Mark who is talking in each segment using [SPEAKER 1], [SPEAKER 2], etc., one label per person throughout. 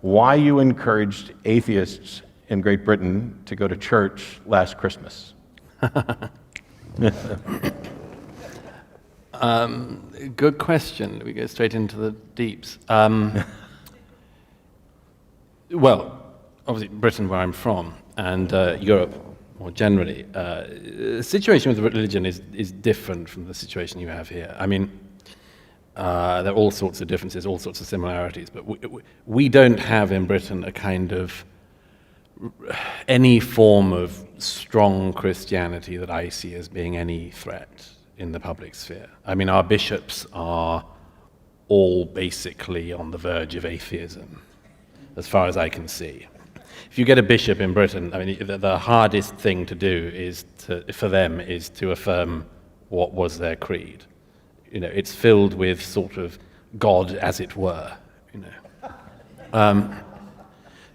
[SPEAKER 1] why you encouraged atheists in Great Britain to go to church last Christmas.
[SPEAKER 2] Good question. We go straight into the deeps. Well, obviously Britain, where I'm from, and Europe more generally, the situation with religion is different from the situation you have here. I mean, there are all sorts of differences, all sorts of similarities, but we don't have in Britain a kind of any form of strong Christianity that I see as being any threat in the public sphere. I mean, our bishops are all basically on the verge of atheism, as far as I can see. If you get a bishop in Britain, I mean, the hardest thing to do for them is to affirm what was their creed. You know, it's filled with sort of God, as it were. You know,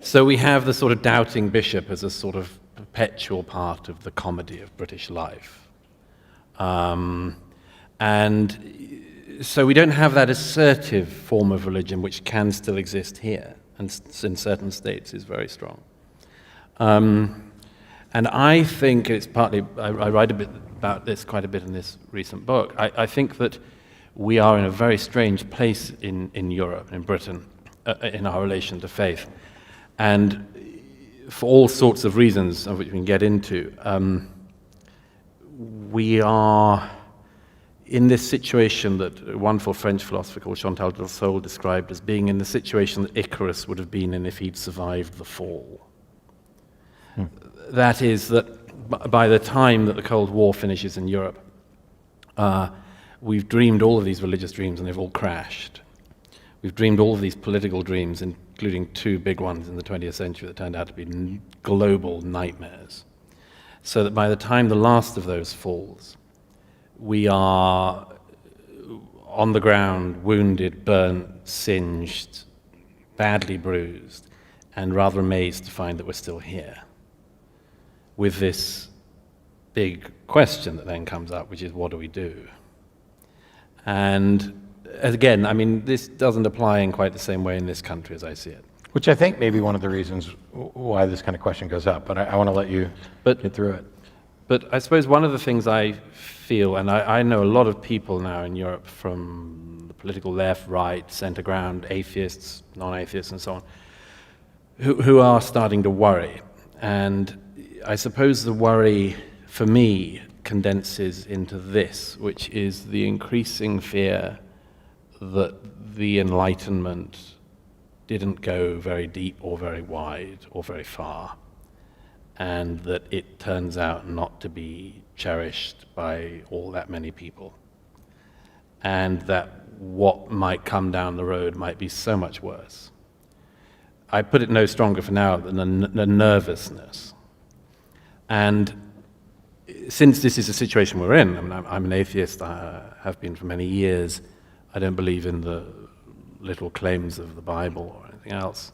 [SPEAKER 2] so we have the sort of doubting bishop as a sort of perpetual part of the comedy of British life, and so we don't have that assertive form of religion which can still exist here, and in certain states is very strong. And I think it's partly, I write a bit about this quite a bit in this recent book. I think that we are in a very strange place in Europe, in Britain, in our relation to faith. And for all sorts of reasons, of which we can get into, we are in this situation that a wonderful French philosopher called Chantal Delsol described as being in the situation that Icarus would have been in if he'd survived the fall. That is, that by the time that the Cold War finishes in Europe, we've dreamed all of these religious dreams and they've all crashed. We've dreamed all of these political dreams, including two big ones in the 20th century that turned out to be global nightmares. So that by the time the last of those falls, we are on the ground, wounded, burnt, singed, badly bruised, and rather amazed to find that we're still here, with this big question that then comes up, which is, what do we do? And again, I mean, this doesn't apply in quite the same way in this country as I see it.
[SPEAKER 1] Which I think may be one of the reasons why this kind of question goes up, but I want to let you get through it.
[SPEAKER 2] But I suppose one of the things I feel, and I know a lot of people now in Europe from the political left, right, center ground, atheists, non-atheists, and so on, who are starting to worry. And I suppose the worry, for me, condenses into this, which is the increasing fear that the Enlightenment didn't go very deep or very wide or very far, and that it turns out not to be cherished by all that many people, and that what might come down the road might be so much worse. I put it no stronger for now than the nervousness. And since this is a situation we're in, I mean, I'm an atheist, I have been for many years. I don't believe in the little claims of the Bible or anything else.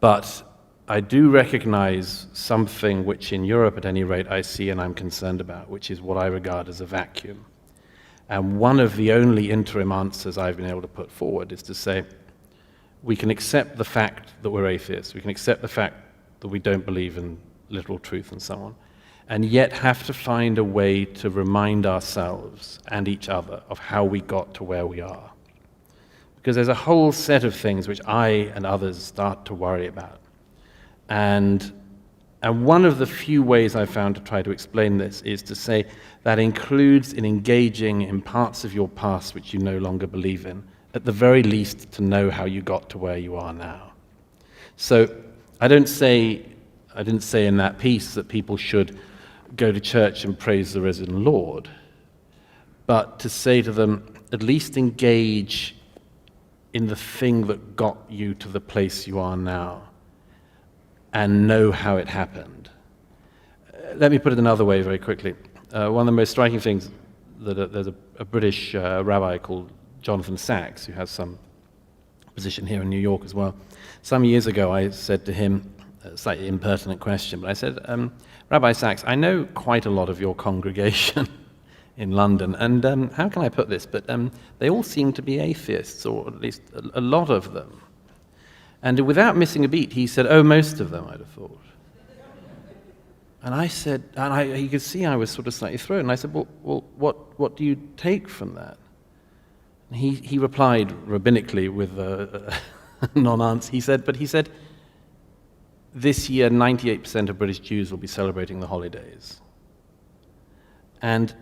[SPEAKER 2] But I do recognize something which in Europe, at any rate, I see and I'm concerned about, which is what I regard as a vacuum. And one of the only interim answers I've been able to put forward is to say, we can accept the fact that we're atheists, we can accept the fact that we don't believe in literal truth and so on, and yet have to find a way to remind ourselves and each other of how we got to where we are. Because there's a whole set of things which I and others start to worry about. And one of the few ways I've found to try to explain this is to say that includes in engaging in parts of your past which you no longer believe in, at the very least to know how you got to where you are now. So I didn't say in that piece that people should go to church and praise the risen Lord, but to say to them, at least engage in the thing that got you to the place you are now, and know how it happened. Let me put it another way very quickly. One of the most striking things, there's a British rabbi called Jonathan Sacks, who has some position here in New York as well. Some years ago I said to him, a slightly impertinent question, but I said, Rabbi Sacks, I know quite a lot of your congregation in London, and how can I put this, but they all seem to be atheists, or at least a lot of them. And without missing a beat, he said, "Oh, most of them, I'd have thought." And I said, he could see I was sort of slightly thrown. And I said, well, what do you take from that? And he replied rabbinically with a non-answer. He said, this year 98% of British Jews will be celebrating the holidays. And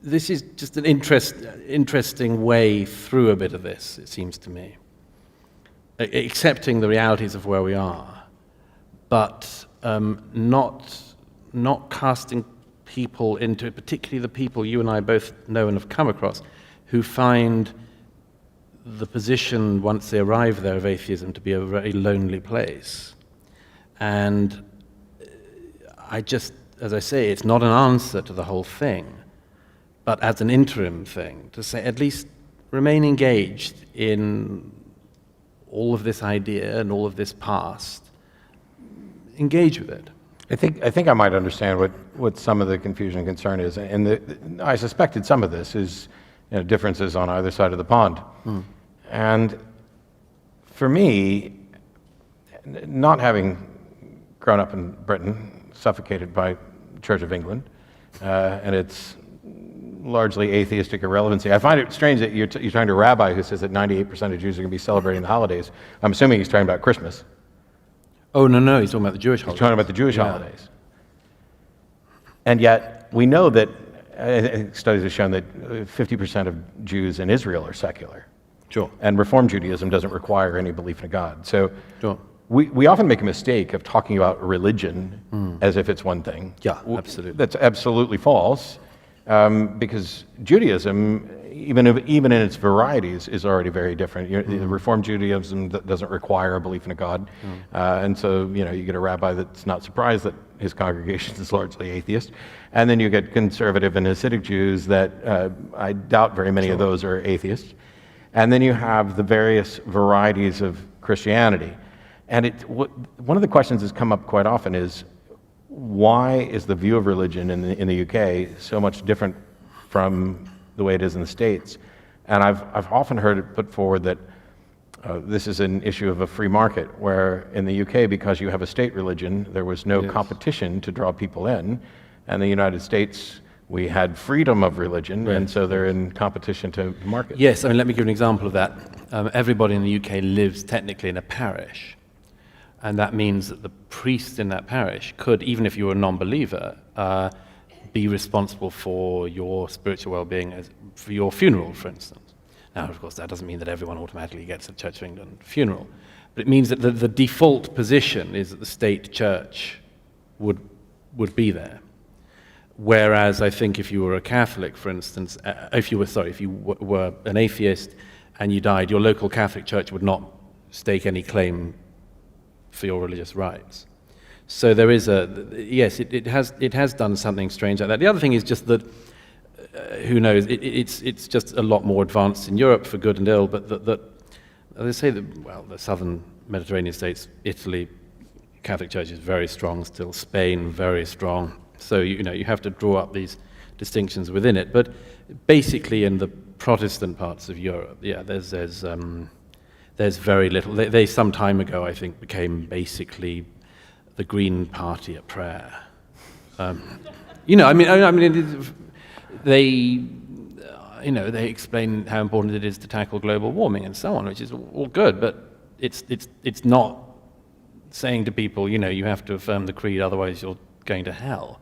[SPEAKER 2] this is just an interesting way through a bit of this, it seems to me. Accepting the realities of where we are, but not casting people into it, particularly the people you and I both know and have come across, who find the position, once they arrive there, of atheism to be a very lonely place. And I just, as I say, it's not an answer to the whole thing, but as an interim thing, to say at least remain engaged in all of this idea and all of this past. Engage with it.
[SPEAKER 1] I think I might understand what some of the confusion and concern is, and I suspected some of this is differences on either side of the pond. And for me, not having grown up in Britain, suffocated by Church of England, and its largely atheistic irrelevancy, I find it strange that you're talking to a rabbi who says that 98% of Jews are going to be celebrating the holidays. I'm assuming he's talking about Christmas.
[SPEAKER 2] Oh, no, he's talking about the Jewish holidays.
[SPEAKER 1] He's talking about the Jewish holidays. And yet, we know that studies have shown that 50% of Jews in Israel are secular.
[SPEAKER 2] Sure.
[SPEAKER 1] And Reform Judaism doesn't require any belief in a God. So
[SPEAKER 2] sure.
[SPEAKER 1] we often make a mistake of talking about religion as if it's one thing.
[SPEAKER 2] Yeah, absolutely.
[SPEAKER 1] That's absolutely false, because Judaism, even in its varieties, is already very different. The Reform Judaism doesn't require a belief in a God, and so you get a rabbi that's not surprised that his congregation is largely atheist, and then you get conservative and Hasidic Jews that I doubt very many of those are atheists, and then you have the various varieties of Christianity, and one of the questions that's come up quite often is, why is the view of religion in the UK so much different from the way it is in the States? And I've often heard it put forward that this is an issue of a free market, where in the UK, because you have a state religion, there was no competition to draw people in, and in the United States, we had freedom of religion, and so they're in competition to market.
[SPEAKER 2] Yes, let me give an example of that. Everybody in the UK lives technically in a parish, and that means that the priest in that parish could, even if you were a non-believer, be responsible for your spiritual well-being, for your funeral, for instance. Now, of course, that doesn't mean that everyone automatically gets a Church of England funeral, but it means that the default position is that the state church would be there. Whereas I think if you were a Catholic, for instance, if you were an atheist and you died, your local Catholic church would not stake any claim for your religious rights. So there is yes, it has done something strange like that. The other thing is just that, who knows, it's just a lot more advanced in Europe for good and ill, but that they say that, the southern Mediterranean states, Italy, Catholic Church is very strong still, Spain, very strong. So, you have to draw up these distinctions within it. But basically in the Protestant parts of Europe, there's very little. They some time ago, I think, became basically the Green Party at prayer. They explain how important it is to tackle global warming and so on, which is all good, but it's not saying to people, you have to affirm the creed, otherwise you're going to hell.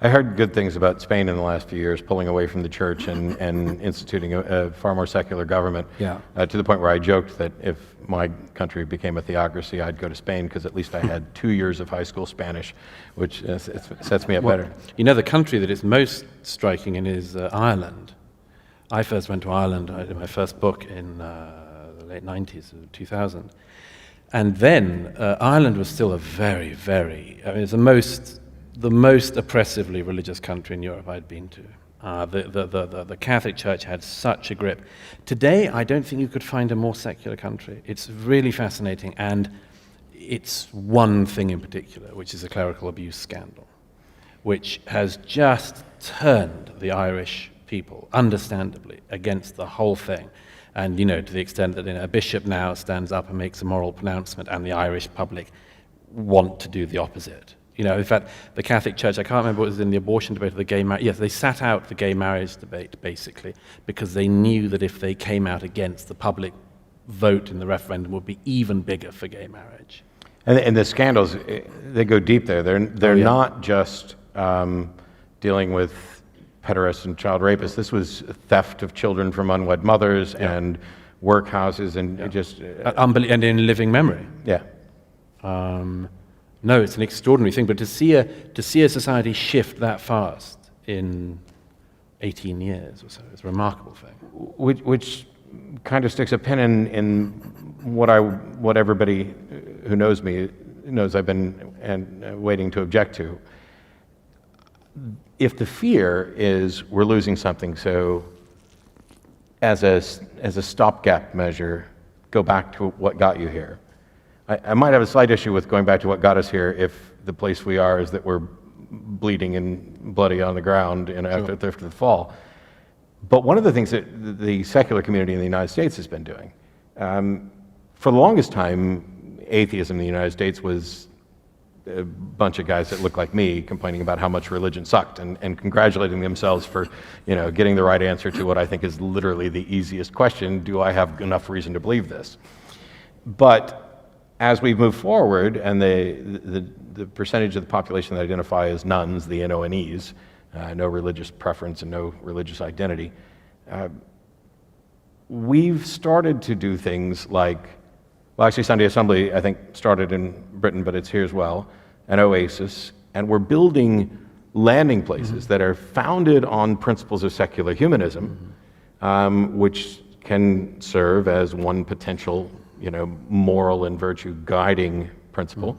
[SPEAKER 1] I heard good things about Spain in the last few years, pulling away from the church and instituting a far more secular government, to the point where I joked that if my country became a theocracy, I'd go to Spain, because at least I had 2 years of high school Spanish, which sets me up better.
[SPEAKER 2] The country that is most striking in is Ireland. I first went to Ireland, I did my first book in the late 90s, 2000. And then Ireland was still a very, very, it's the most oppressively religious country in Europe I'd been to. The Catholic Church had such a grip. Today, I don't think you could find a more secular country. It's really fascinating, and it's one thing in particular, which is a clerical abuse scandal, which has just turned the Irish people, understandably, against the whole thing. And, to the extent that a bishop now stands up and makes a moral pronouncement, and the Irish public want to do the opposite. In fact, the Catholic Church, I can't remember what was in the abortion debate or the gay marriage. Yes, they sat out the gay marriage debate, basically, because they knew that if they came out against, the public vote in the referendum would be even bigger for gay marriage.
[SPEAKER 1] And the scandals, they go deep there. They're not just dealing with pederasts and child rapists. This was theft of children from unwed mothers and workhouses and just...
[SPEAKER 2] and in living memory.
[SPEAKER 1] Yeah.
[SPEAKER 2] No, it's an extraordinary thing, but to see a society shift that fast in 18 years or so is a remarkable thing.
[SPEAKER 1] Which kind of sticks a pin in what everybody who knows me knows I've been waiting to object to. If the fear is we're losing something, so as a stopgap measure, go back to what got you here. I might have a slight issue with going back to what got us here if the place we are is that we're bleeding and bloody on the ground after the fall. But one of the things that the secular community in the United States has been doing, for the longest time, atheism in the United States was a bunch of guys that looked like me complaining about how much religion sucked and congratulating themselves for, getting the right answer to what I think is literally the easiest question: do I have enough reason to believe this? But as we move forward, and the percentage of the population that identify as nones, the NONEs, no religious preference and no religious identity, we've started to do things like, well, actually Sunday Assembly, I think, started in Britain, but it's here as well, and Oasis, and we're building landing places that are founded on principles of secular humanism, which can serve as one potential moral and virtue guiding principle,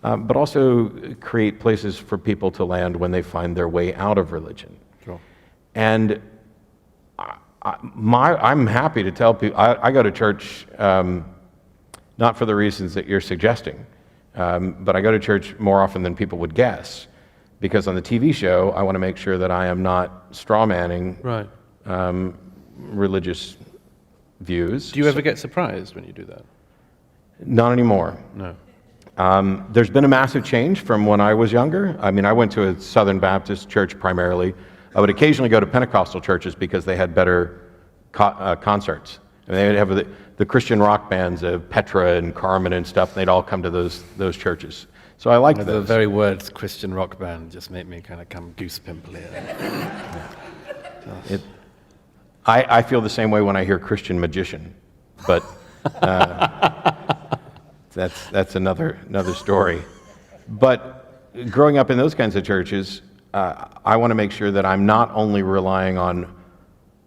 [SPEAKER 1] but also create places for people to land when they find their way out of religion.
[SPEAKER 2] Sure.
[SPEAKER 1] And I'm happy to tell people, I go to church not for the reasons that you're suggesting, but I go to church more often than people would guess, because on the TV show, I want to make sure that I am not strawmanning religious views.
[SPEAKER 2] Do you ever get surprised when you do that?
[SPEAKER 1] Not anymore.
[SPEAKER 2] No.
[SPEAKER 1] There's been a massive change from when I was younger. I mean, I went to a Southern Baptist church primarily. I would occasionally go to Pentecostal churches because they had better concerts. And they would have the Christian rock bands of Petra and Carmen and stuff, and they'd all come to those churches. So I liked those.
[SPEAKER 2] The very words Christian rock band just make me kind of come goose pimply.
[SPEAKER 1] I feel the same way when I hear Christian magician, but that's another story. But growing up in those kinds of churches, I want to make sure that I'm not only relying on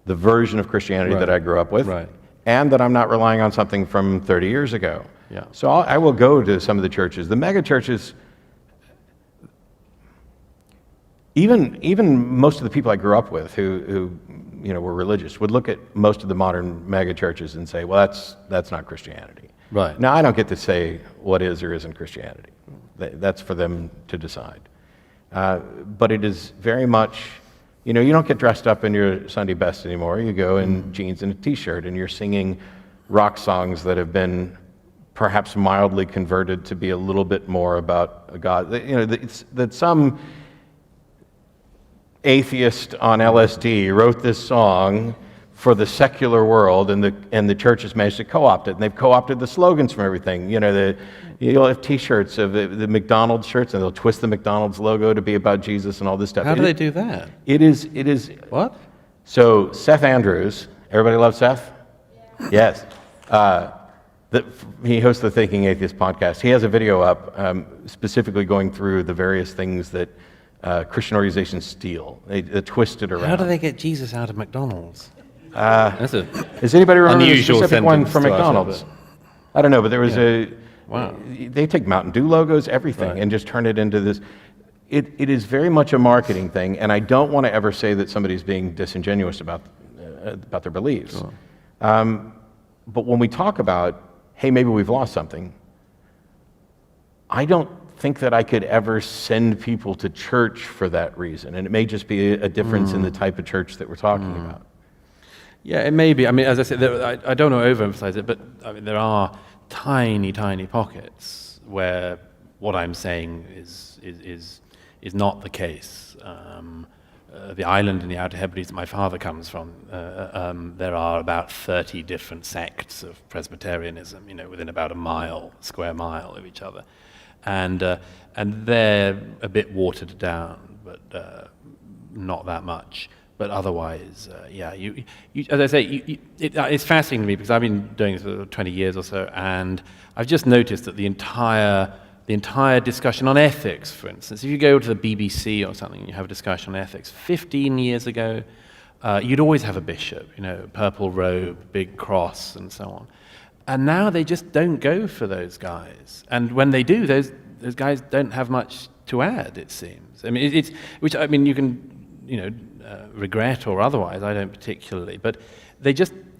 [SPEAKER 1] the version of Christianity that I grew up with, and that I'm not relying on something from 30 years ago.
[SPEAKER 2] Yeah.
[SPEAKER 1] So I will go to some of the churches. The mega churches, even most of the people I grew up with who were religious would look at most of the modern mega churches and say, well, that's not Christianity.
[SPEAKER 2] Right.
[SPEAKER 1] Now, I don't get to say what is or isn't Christianity. That's for them to decide. But it is very much, you don't get dressed up in your Sunday best anymore. You go in jeans and a t-shirt, and you're singing rock songs that have been perhaps mildly converted to be a little bit more about a God. That some atheist on LSD wrote this song for the secular world, and the church has managed to co-opt it, and they've co-opted the slogans from everything. You'll have T-shirts of the McDonald's shirts, and they'll twist the McDonald's logo to be about Jesus and all this stuff.
[SPEAKER 2] How do they do that?
[SPEAKER 1] It is.
[SPEAKER 2] What?
[SPEAKER 1] So Seth Andrews, everybody loves Seth? Yeah. Yes. He hosts the Thinking Atheist podcast. He has a video up specifically going through the various things that Christian organizations steal. They twist it around.
[SPEAKER 2] How do they get Jesus out of McDonald's?
[SPEAKER 1] Does anybody remember the specific one from McDonald's? I don't know, but there was
[SPEAKER 2] Wow.
[SPEAKER 1] They take Mountain Dew logos, everything, and just turn it into this. It is very much a marketing thing, and I don't want to ever say that somebody's being disingenuous about their beliefs.
[SPEAKER 2] Sure.
[SPEAKER 1] But when we talk about, hey, maybe we've lost something, I don't think that I could ever send people to church for that reason, and it may just be a difference in the type of church that we're talking about.
[SPEAKER 2] Yeah, it may be. I mean, as I said, I don't want to overemphasize it, but I mean, there are tiny, tiny pockets where what I'm saying is not the case. The island in the Outer Hebrides that my father comes from, there are about 30 different sects of Presbyterianism, within about square mile of each other, and they're a bit watered down, but not that much. But otherwise, as I say, it's fascinating to me because I've been doing this for 20 years or so, and I've just noticed that the entire discussion on ethics, for instance, if you go to the BBC or something and you have a discussion on ethics, 15 years ago, you'd always have a bishop, purple robe, big cross, and so on. And now they just don't go for those guys. And when they do, those guys don't have much to add, it seems. I mean, you can, regret or otherwise, I don't particularly, but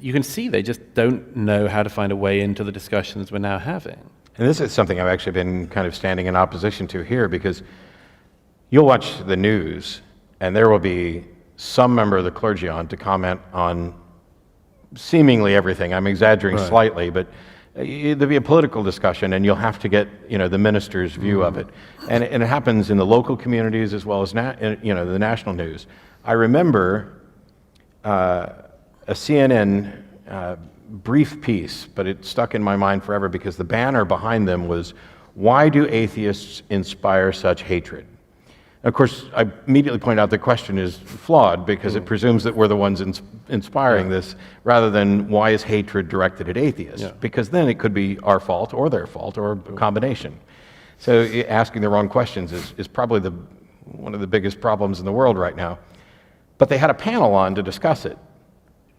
[SPEAKER 2] you can see they just don't know how to find a way into the discussions we're now having.
[SPEAKER 1] And this is something I've actually been kind of standing in opposition to here, because you'll watch the news and there will be some member of the clergy on to comment on seemingly everything. I'm exaggerating slightly, but there'll be a political discussion and you'll have to get, the minister's view of it. And it happens in the local communities as well as, the national news. I remember a CNN brief piece, but it stuck in my mind forever because the banner behind them was, "Why do atheists inspire such hatred?" Of course, I immediately point out the question is flawed because it presumes that we're the ones inspiring this, rather than why is hatred directed at atheists?
[SPEAKER 2] Yeah.
[SPEAKER 1] Because then it could be our fault or their fault or a combination. So asking the wrong questions is probably one of the biggest problems in the world right now. But they had a panel on to discuss it.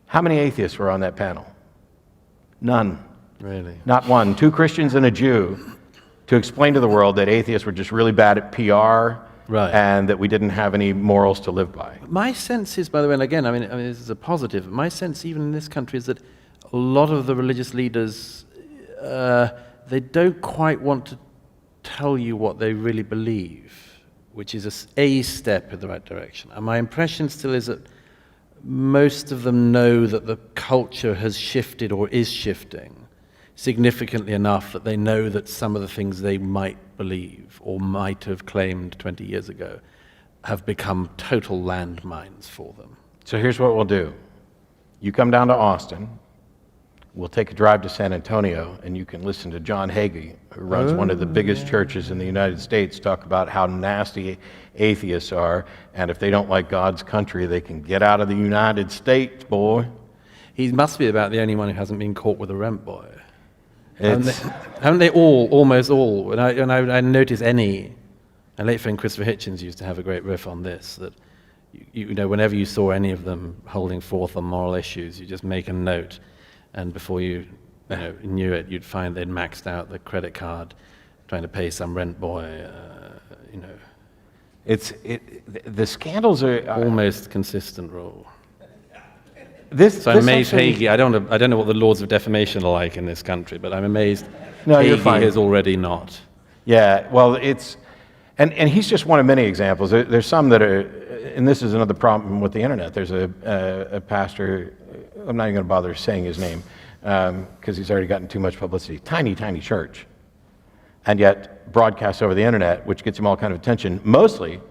[SPEAKER 1] How many atheists were on that panel? None.
[SPEAKER 2] Really?
[SPEAKER 1] Not one. 2 Christians and a Jew to explain to the world that atheists were just really bad at PR, and that we didn't have any morals to live by.
[SPEAKER 2] My sense is, by the way, and again, I mean this is a positive, my sense even in this country is that a lot of the religious leaders, they don't quite want to tell you what they really believe, which is a step in the right direction. And my impression still is that most of them know that the culture has shifted or is shifting significantly enough that they know that some of the things they might believe or might have claimed 20 years ago have become total landmines for them.
[SPEAKER 1] So here's what we'll do. You come down to Austin, we'll take a drive to San Antonio, and you can listen to John Hagee, who runs one of the biggest churches in the United States, talk about how nasty atheists are, and if they don't like God's country, they can get out of the United States, boy.
[SPEAKER 2] He must be about the only one who hasn't been caught with a rent boy. Haven't they all, almost all? And I notice my late friend Christopher Hitchens used to have a great riff on this, that whenever you saw any of them holding forth on moral issues, you just make a note, and before you knew it, you'd find they'd maxed out the credit card trying to pay some rent boy.
[SPEAKER 1] The scandals are
[SPEAKER 2] almost consistent rule.
[SPEAKER 1] So
[SPEAKER 2] I'm amazed Hagee. I don't know what the laws of defamation are like in this country, but I'm amazed Hagee is already not.
[SPEAKER 1] Yeah, well, and he's just one of many examples. There's some that are, and this is another problem with the internet. There's a pastor, I'm not even going to bother saying his name because he's already gotten too much publicity. Tiny, tiny church, and yet broadcasts over the internet, which gets him all kind of attention, mostly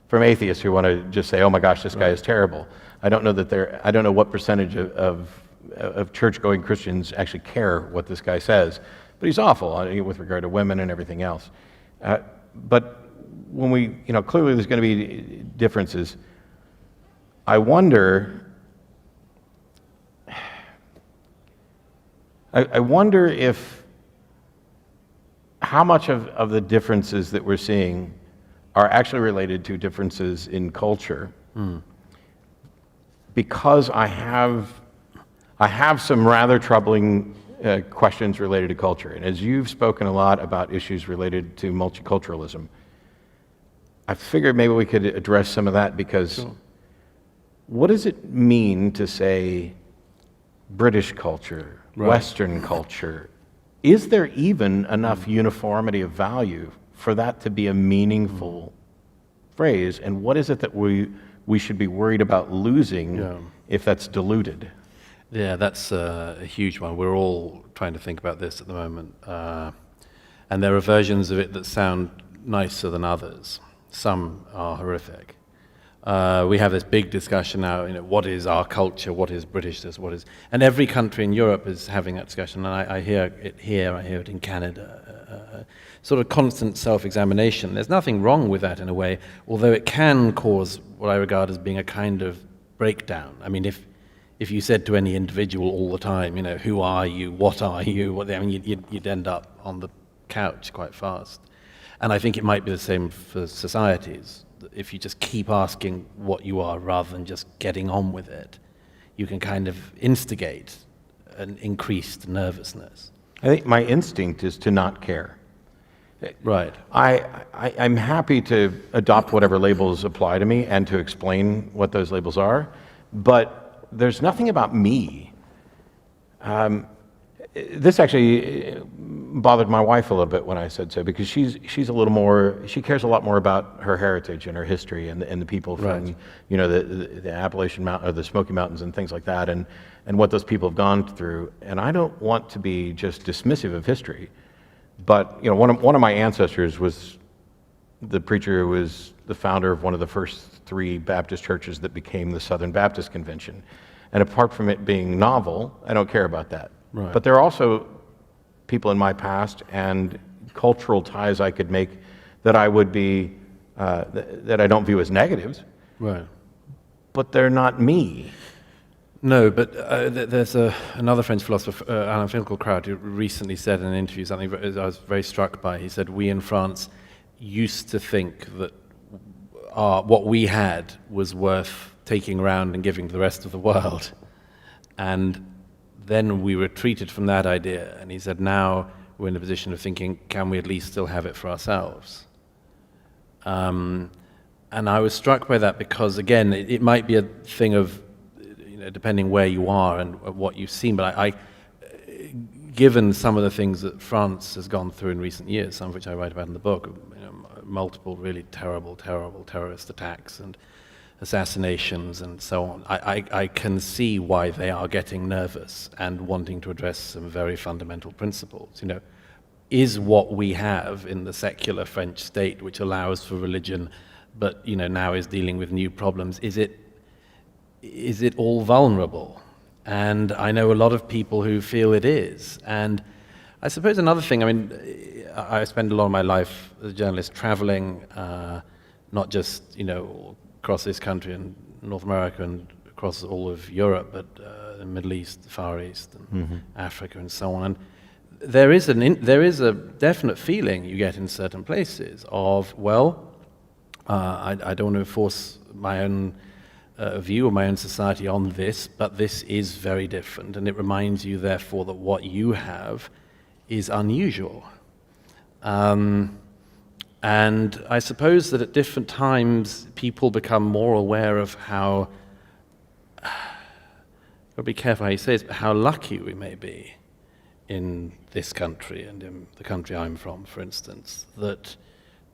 [SPEAKER 1] from atheists who want to just say, "Oh my gosh, this guy is terrible." I don't know what percentage of church-going Christians actually care what this guy says, but he's awful with regard to women and everything else. But when clearly there's going to be differences. I wonder if how much of the differences that we're seeing are actually related to differences in culture. Because I have some rather troubling questions related to culture. And as you've spoken a lot about issues related to multiculturalism, I figured maybe we could address some of that, because what does it mean to say British culture, Western culture? Is there even enough uniformity of value for that to be a meaningful phrase? And what is it that we should be worried about losing if that's diluted?
[SPEAKER 2] Yeah, that's a huge one. We're all trying to think about this at the moment. And there are versions of it that sound nicer than others. Some are horrific. We have this big discussion now, what is our culture, what is Britishness, and every country in Europe is having that discussion, and I hear it here, I hear it in Canada, sort of constant self-examination. There's nothing wrong with that in a way, although it can cause what I regard as being a kind of breakdown. I mean, if you said to any individual all the time, who are you, what are you, you'd end up on the couch quite fast. And I think it might be the same for societies. If you just keep asking what you are rather than just getting on with it, you can kind of instigate an increased nervousness.
[SPEAKER 1] I think my instinct is to not care.
[SPEAKER 2] Right.
[SPEAKER 1] I'm happy to adopt whatever labels apply to me and to explain what those labels are, but there's nothing about me. This actually bothered my wife a little bit when I said so, because she's a little more, she cares a lot more about her heritage and her history and the people from,
[SPEAKER 2] Right.
[SPEAKER 1] The Appalachian Mountain or the Smoky Mountains and things like that, and what those people have gone through. And I don't want to be just dismissive of history, but one of my ancestors was the preacher who was the founder of one of the first 3 Baptist churches that became the Southern Baptist Convention. And apart from it being novel, I don't care about that.
[SPEAKER 2] Right.
[SPEAKER 1] But there are also people in my past and cultural ties I could make that I would be, that I don't view as negatives.
[SPEAKER 2] Right.
[SPEAKER 1] But they're not me.
[SPEAKER 2] No, but there's another French philosopher, Alain Finkielkraut, who recently said in an interview something I was very struck by. He said, we in France used to think that what we had was worth taking around and giving to the rest of the world. And then we retreated from that idea, and he said, now we're in a position of thinking, can we at least still have it for ourselves? And I was struck by that because, again, it might be a thing of, depending where you are and what you've seen, but I given some of the things that France has gone through in recent years, some of which I write about in the book, multiple really terrible terrorist attacks and assassinations and so on, I can see why they are getting nervous and wanting to address some very fundamental principles. Is what we have in the secular French state, which allows for religion, but now is dealing with new problems, is it all vulnerable? And I know a lot of people who feel it is. And I suppose another thing, I spend a lot of my life as a journalist traveling, not just across this country and North America and across all of Europe, but the Middle East, the Far East, and Africa, and so on. And there is a definite feeling you get in certain places of, I don't want to enforce my own view or my own society on this, but this is very different, and it reminds you, therefore, that what you have is unusual. And I suppose that at different times, people become more aware of how, gotta be careful how you say this, but how lucky we may be in this country and in the country I'm from, for instance, that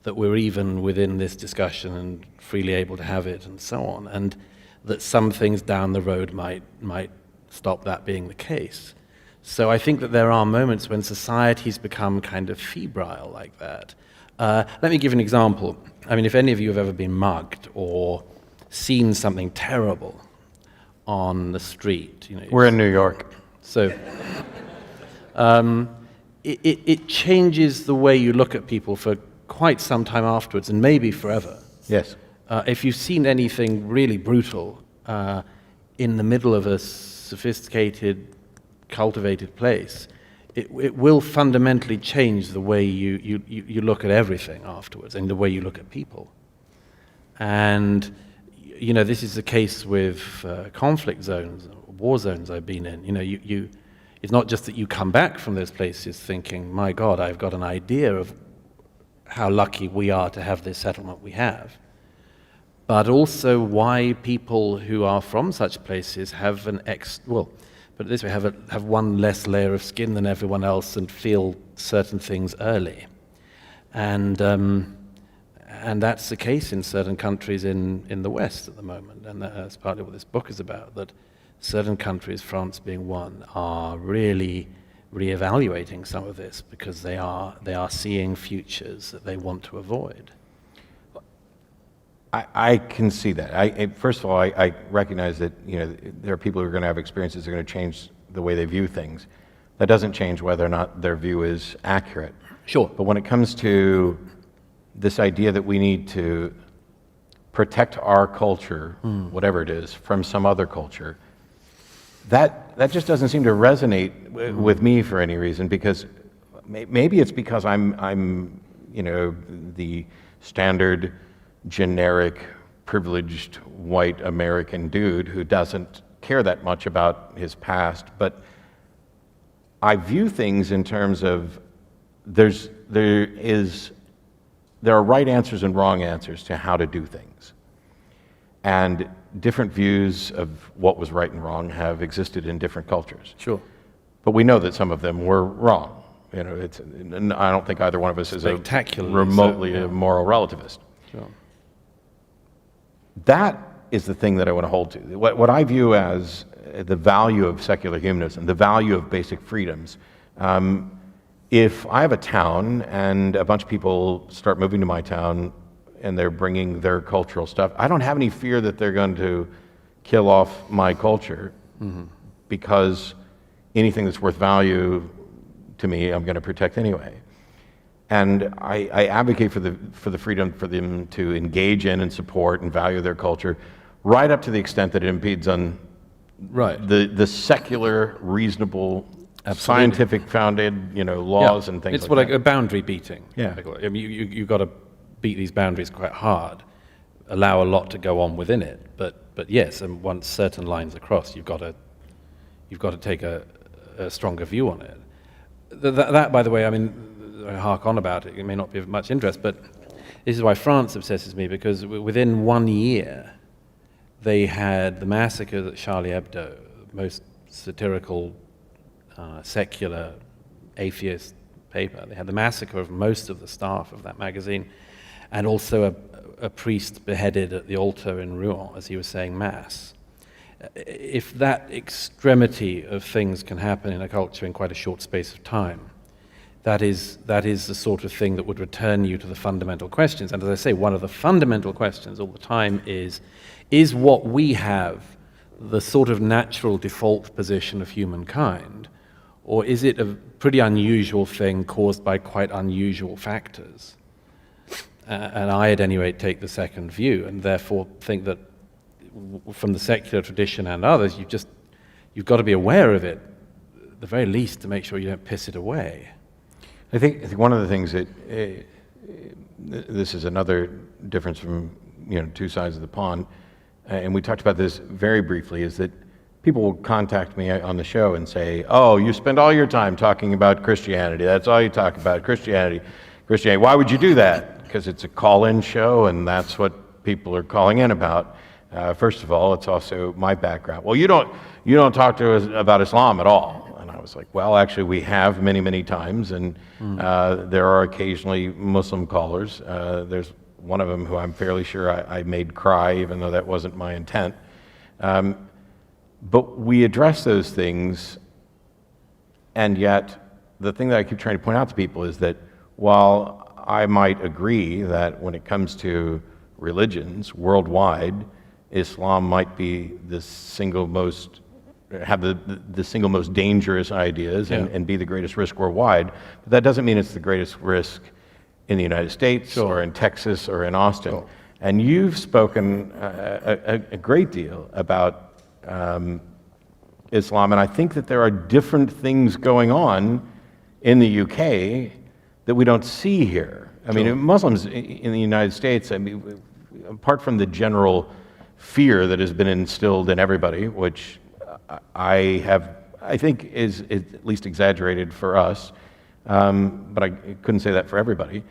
[SPEAKER 2] we're even within this discussion and freely able to have it and so on, and that some things down the road might stop that being the case. So I think that there are moments when societies become kind of febrile like that. Let me give an example. If any of you have ever been mugged or seen something terrible on the street,
[SPEAKER 1] We're in New York.
[SPEAKER 2] So it changes the way you look at people for quite some time afterwards, and maybe forever.
[SPEAKER 1] Yes.
[SPEAKER 2] If you've seen anything really brutal in the middle of a sophisticated, cultivated place, it will fundamentally change the way you look at everything afterwards and the way you look at people. And, this is the case with conflict zones, war zones I've been in. It's not just that you come back from those places thinking, my God, I've got an idea of how lucky we are to have this settlement we have, but also why people who are from such places have put it this way, have one less layer of skin than everyone else and feel certain things early. And that's the case in certain countries in the West at the moment, and that's partly what this book is about, that certain countries, France being one, are really reevaluating some of this because they are seeing futures that they want to avoid.
[SPEAKER 1] I can see that. First of all, I recognize that there are people who are going to have experiences that are going to change the way they view things. That doesn't change whether or not their view is accurate.
[SPEAKER 2] Sure.
[SPEAKER 1] But when it comes to this idea that we need to protect our culture, whatever it is, from some other culture, that just doesn't seem to resonate with me for any reason, because maybe it's because I'm the standard generic privileged white American dude who doesn't care that much about his past, but I view things in terms of there are right answers and wrong answers to how to do things. And different views of what was right and wrong have existed in different cultures.
[SPEAKER 2] Sure.
[SPEAKER 1] But we know that some of them were wrong. I don't think either one of us is a remotely a moral relativist.
[SPEAKER 2] Sure.
[SPEAKER 1] That is the thing that I want to hold to. What I view as the value of secular humanism, the value of basic freedoms. If I have a town and a bunch of people start moving to my town and they're bringing their cultural stuff, I don't have any fear that they're going to kill off my culture, because anything that's worth value to me, I'm going to protect anyway. And I advocate for the freedom for them to engage in and support and value their culture, right up to the extent that it impedes on the secular, reasonable, scientific founded, laws and things.
[SPEAKER 2] It's
[SPEAKER 1] like that.
[SPEAKER 2] a boundary beating.
[SPEAKER 1] Yeah.
[SPEAKER 2] I mean, you've got to beat these boundaries quite hard, allow a lot to go on within it. But yes, and once certain lines are crossed, you've got to take a stronger view on it. That, by the way, I mean, I hark on about it. It may not be of much interest, but this is why France obsesses me, because within 1 year, they had the massacre at Charlie Hebdo, most satirical, secular, atheist paper. They had the massacre of most of the staff of that magazine, and also a priest beheaded at the altar in Rouen as he was saying Mass. If that extremity of things can happen in a culture in quite a short space of time, that is the sort of thing that would return you to the fundamental questions. And as I say, one of the fundamental questions all the time is what we have the sort of natural default position of humankind, or is it a pretty unusual thing caused by quite unusual factors? And I, at any rate, take the second view, and therefore think that from the secular tradition and others, you've got to be aware of it, at the very least, to make sure you don't piss it away.
[SPEAKER 1] I think one of the things that this is another difference from two sides of the pond, and we talked about this very briefly, is that people will contact me on the show and say, "Oh, you spend all your time talking about Christianity. That's all you talk about, Christianity. Why would you do that?" Because it's a call-in show, and that's what people are calling in about. First of all, it's also my background. Well, you don't talk to us about Islam at all. And I was like, well, actually, we have many, many times, and there are occasionally Muslim callers. There's one of them who I'm fairly sure I made cry, even though that wasn't my intent. But we address those things, and yet the thing that I keep trying to point out to people is that while I might agree that when it comes to religions worldwide, Islam might be the single most dangerous ideas and be the greatest risk worldwide, but that doesn't mean it's the greatest risk in the United States or in Texas or in Austin.
[SPEAKER 2] Sure.
[SPEAKER 1] And you've spoken a great deal about Islam, and I think that there are different things going on in the UK that we don't see here. I mean, Muslims in the United States, I mean, apart from the general fear that has been instilled in everybody, which I think is at least exaggerated for us, but I couldn't say that for everybody.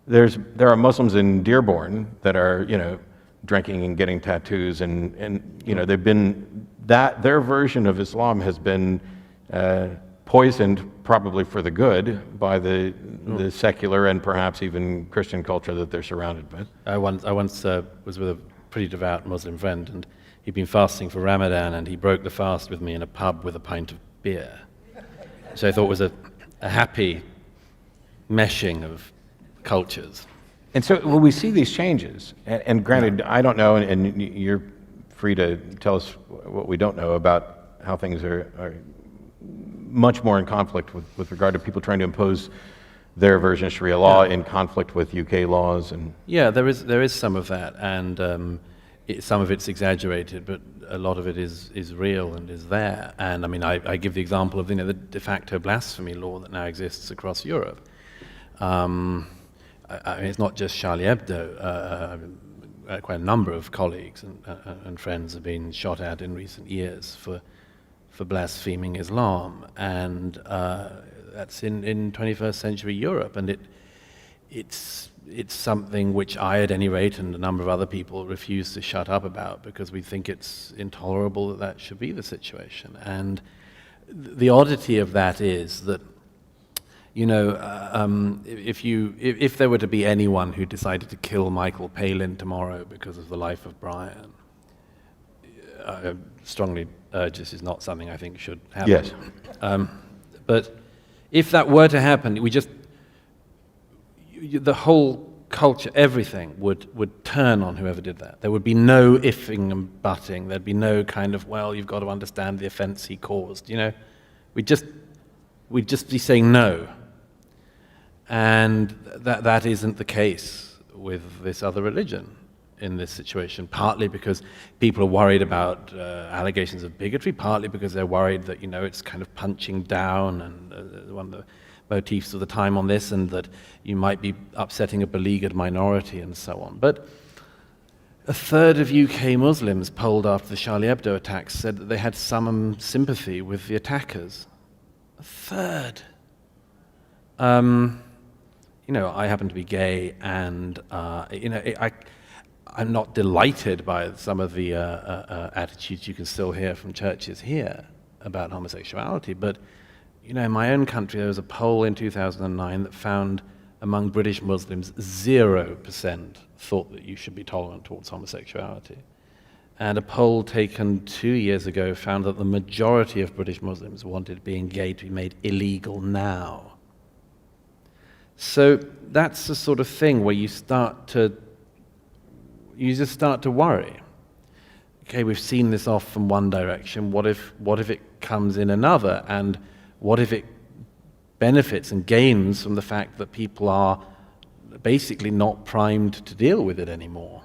[SPEAKER 1] There are Muslims in Dearborn that are, drinking and getting tattoos, and they've been their version of Islam has been poisoned, probably for the good, by the secular and perhaps even Christian culture that they're surrounded with.
[SPEAKER 2] I once was with a pretty devout Muslim friend, and he'd been fasting for Ramadan, and he broke the fast with me in a pub with a pint of beer. So I thought it was a happy meshing of cultures.
[SPEAKER 1] And so when we see these changes, and granted, I don't know, and you're free to tell us what we don't know about how things are much more in conflict with regard to people trying to impose their version of Sharia law in conflict with UK laws. And
[SPEAKER 2] yeah, there is some of that, and some of it's exaggerated, but a lot of it is real and is there. And I mean, I give the example of the de facto blasphemy law that now exists across Europe. I mean, it's not just Charlie Hebdo. Quite a number of colleagues and friends have been shot at in recent years for blaspheming Islam, and that's in 21st century Europe, and it's something which I, at any rate, and a number of other people refuse to shut up about, because we think it's intolerable that should be the situation. And the oddity of that is that, if there were to be anyone who decided to kill Michael Palin tomorrow because of the life of Brian, I strongly urge this is not something I think should happen.
[SPEAKER 1] Yes.
[SPEAKER 2] But if that were to happen, the whole culture, everything would turn on whoever did that. There would be no ifing and butting. There'd be no kind of, well, you've got to understand the offense he caused. We'd just be saying no. And that isn't the case with this other religion in this situation, partly because people are worried about allegations of bigotry, partly because they're worried that, it's kind of punching down, and one of the motifs of the time on this, and that you might be upsetting a beleaguered minority and so on. But a third of UK Muslims polled after the Charlie Hebdo attacks said that they had some sympathy with the attackers. A third. I happen to be gay, and I'm not delighted by some of the attitudes you can still hear from churches here about homosexuality, but in my own country there was a poll in 2009 that found among British Muslims 0% thought that you should be tolerant towards homosexuality. And a poll taken 2 years ago found that the majority of British Muslims wanted being gay to be made illegal now. So that's the sort of thing where you just start to worry. Okay, we've seen this off from one direction. What if it comes in another? And what if it benefits and gains from the fact that people are basically not primed to deal with it anymore?